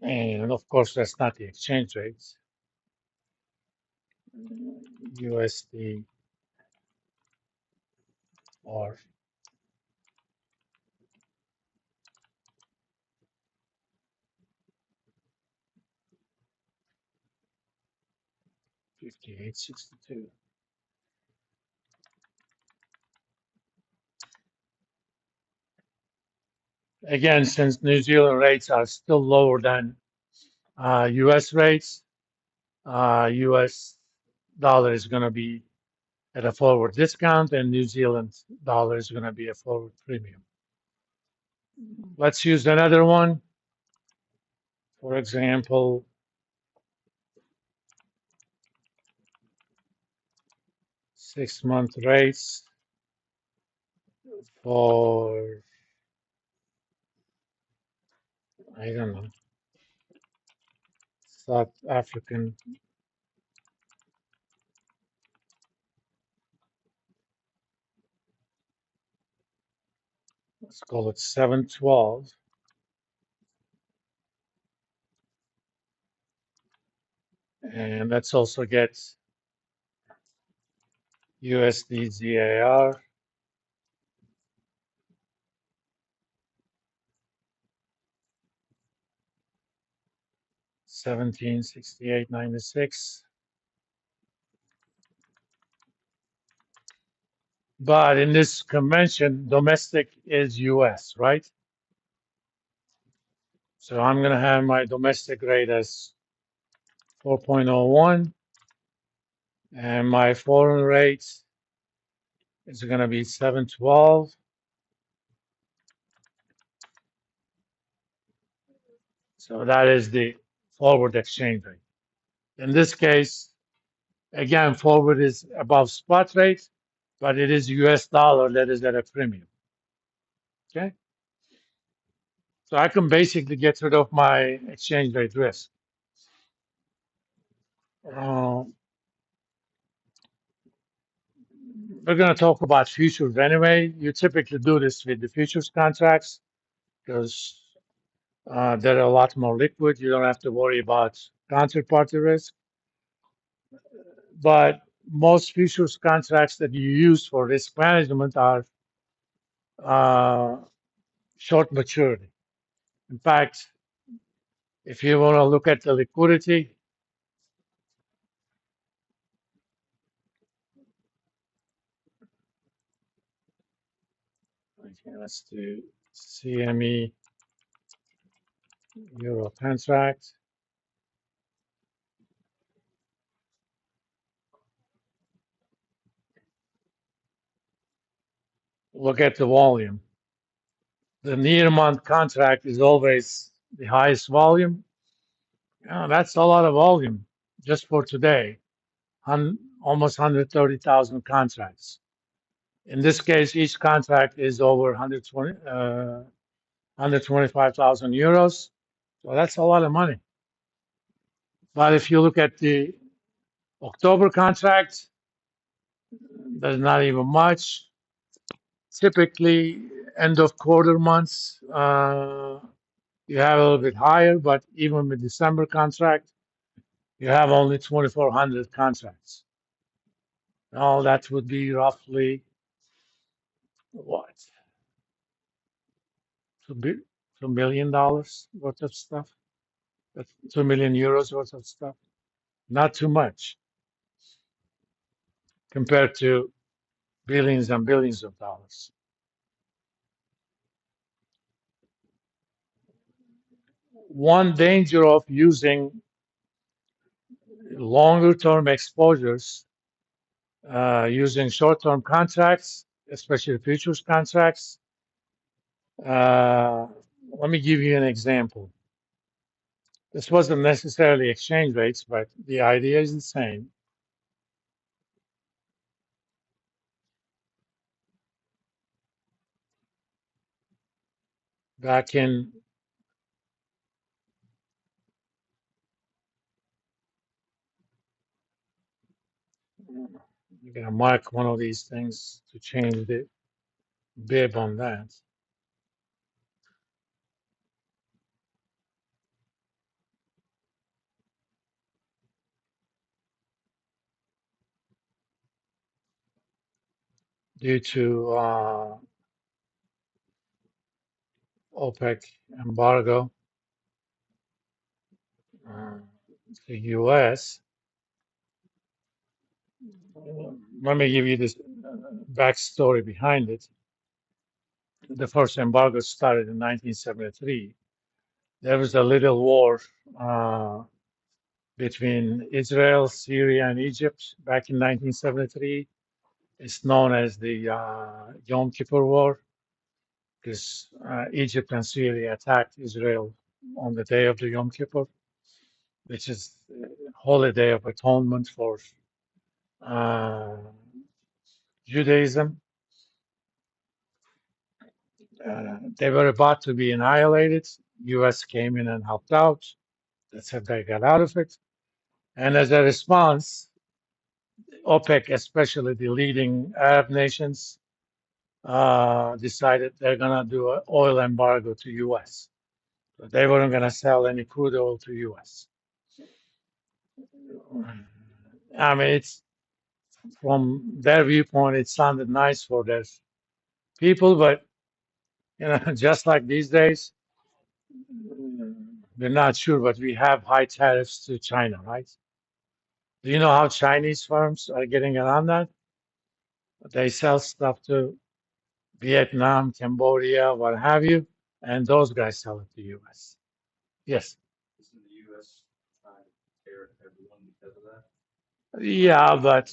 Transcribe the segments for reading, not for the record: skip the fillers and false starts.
And of course, that's not the exchange rates. USD or 58.62. Again, since New Zealand rates are still lower than US rates, US dollar is going to be at a forward discount, and New Zealand dollar is going to be a forward premium. Let's use another one. For example, 6-month rates for, I don't know, South African. Let's call it 712. And let's also get USD ZAR, 1768.96. But in this convention, domestic is US, right? So I'm going to have my domestic rate as 4.01, and my foreign rate is going to be 712. So that is the forward exchange rate. In this case, again, forward is above spot rate, but it is US dollar that is at a premium. Okay? So I can basically get rid of my exchange rate risk. Uh, we're going to talk about futures anyway. You typically do this with the futures contracts because they're a lot more liquid. You don't have to worry about counterparty risk. But most futures contracts that you use for risk management are uh, short maturity. In fact, if you want to look at the liquidity, okay, let's do CME Euro contract. Look at the volume. The near month contract is always the highest volume. Yeah, that's a lot of volume just for today. Almost 130,000 contracts. In this case, each contract is over 125,000 euros. So that's a lot of money. But if you look at the October contract, there's not even much. Typically, end of quarter months, you have a little bit higher, but even with December contract, you have only 2,400 contracts. All that would be roughly what? $2 million worth of stuff. That's 2 million euros worth of stuff. Not too much compared to billions and billions of dollars. One danger of using longer term exposures, using short term contracts, especially futures contracts. Uh, let me give you an example. This wasn't necessarily exchange rates, but the idea is the same. Back in, you're going to mark one of these things to change the bib on that. due to OPEC embargo uh, to U.S. Let me give you this backstory behind it. The first embargo started in 1973. There was a little war uh, between Israel, Syria, and Egypt back in 1973. It's known as the Yom Kippur War because Egypt and Syria attacked Israel on the day of the Yom Kippur, which is a holiday of atonement for uh, Judaism. They were about to be annihilated. U.S. came in and helped out. That's how they got out of it. And as a response, OPEC, especially the leading Arab nations, decided they're going to do an oil embargo to U.S. So they weren't going to sell any crude oil to U.S. I mean, it's from their viewpoint, it sounded nice for their people, but just like these days, we're not sure, but we have high tariffs to China, right? Do you know how Chinese firms are getting around that? They sell stuff to Vietnam, Cambodia, what have you, and those guys sell it to US. Yes. Yeah, but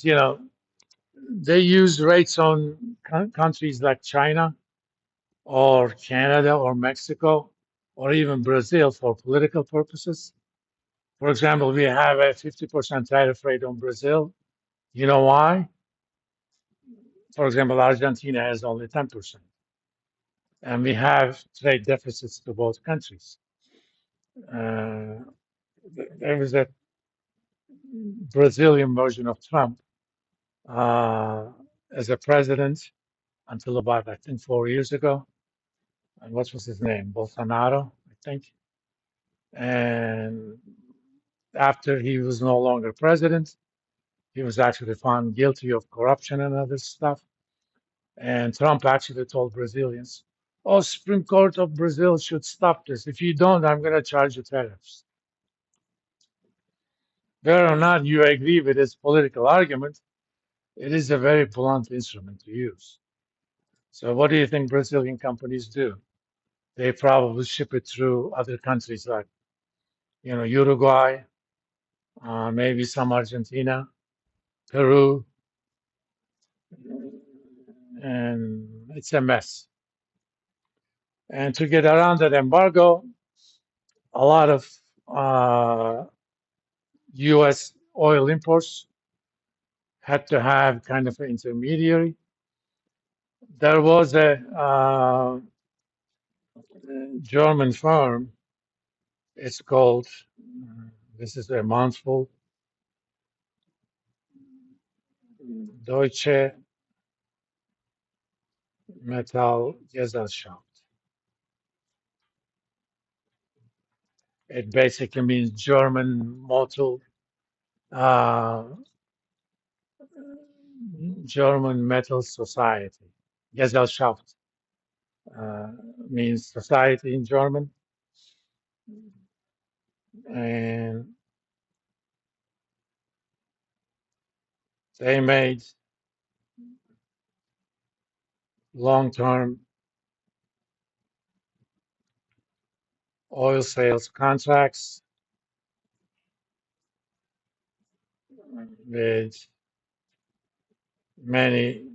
they use rates on countries like China or Canada or Mexico or even Brazil for political purposes. For example, we have a 50% tariff rate on Brazil. You know why? For example, Argentina has only 10%, and we have trade deficits to both countries. Uh, there was a Brazilian version of Trump uh, as a president until about, I think, 4 years ago. And what was his name? Bolsonaro, I think. And after he was no longer president, he was actually found guilty of corruption and other stuff. And Trump actually told Brazilians, "Oh, Supreme Court of Brazil should stop this. If you don't, I'm going to charge you tariffs." Whether or not you agree with his political argument, it is a very blunt instrument to use. So, what do you think Brazilian companies do? They probably ship it through other countries like, Uruguay, maybe some Argentina, Peru, and it's a mess. And to get around that embargo, a lot of uh, U.S. oil imports had to have kind of an intermediary. There was a German firm. It's called, this is a mouthful, Deutsche Metallgesellschaft. It basically means uh, German Metal Society. Gesellschaft uh, means society in German, and they made long-term oil sales contracts with many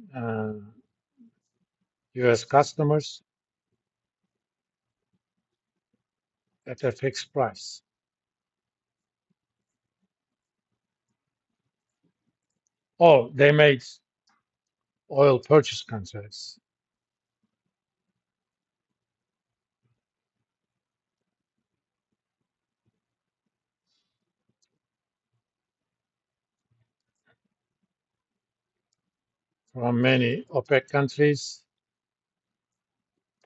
U.S. customers at a fixed price. Oh, they made oil purchase contracts from many OPEC countries,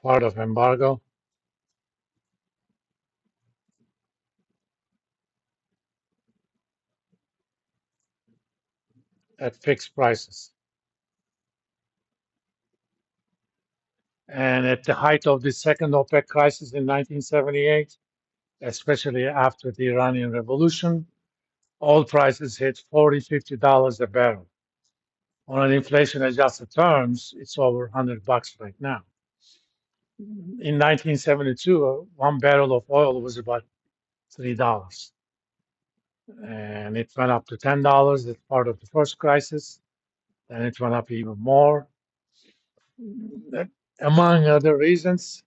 part of embargo, at fixed prices. And at the height of the second OPEC crisis in 1978, especially after the Iranian Revolution, oil prices hit $40, $50 a barrel. On an inflation-adjusted terms, it's over $100 right now. In 1972, 1 barrel of oil was about $3, and it went up to $10 as part of the first crisis. Then it went up even more. That, among other reasons,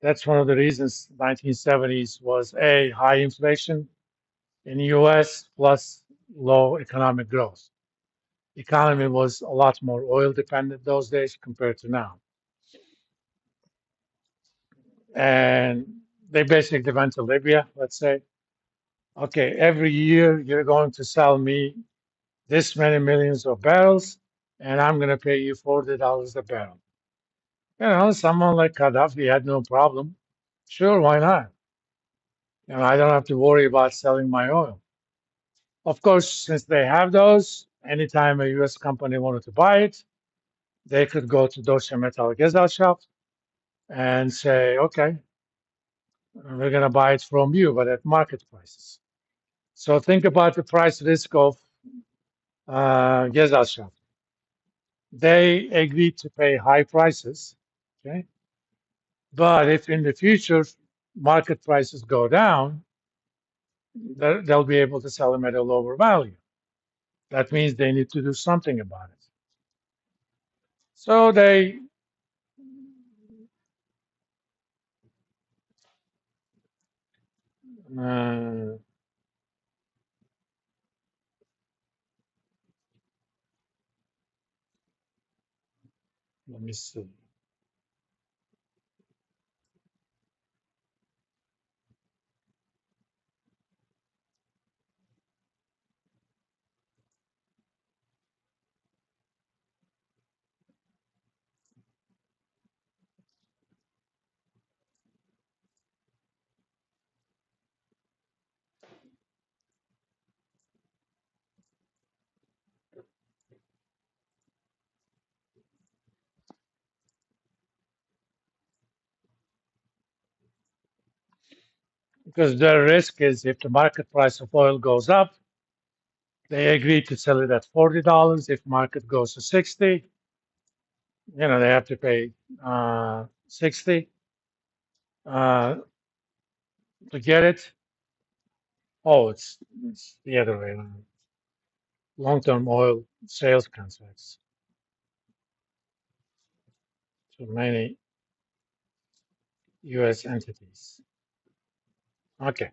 that's one of the reasons 1970s was a high inflation in the U.S. plus low economic growth. The economy was a lot more oil dependent those days compared to now. And they basically went to Libya, let's say, okay, every year you're going to sell me this many millions of barrels, and I'm going to pay you $40 a barrel. You know, someone like Gaddafi had no problem. Sure, why not? You know, I don't have to worry about selling my oil. Of course, since they have those, anytime a U.S. company wanted to buy it, they could go to Deutsche Metallgesellschaft and say, okay, we're going to buy it from you, but at market prices. So think about the price risk of Gesellschaft. They agreed to pay high prices, okay? But if in the future market prices go down, they'll be able to sell them at a lower value. That means they need to do something about it. So they, let me see. Because their risk is if the market price of oil goes up, they agree to sell it at $40. If market goes to 60, you know, they have to pay 60 uh, to get it. Oh, it's the other way around. Long-term oil sales contracts to many U.S. entities. Okay.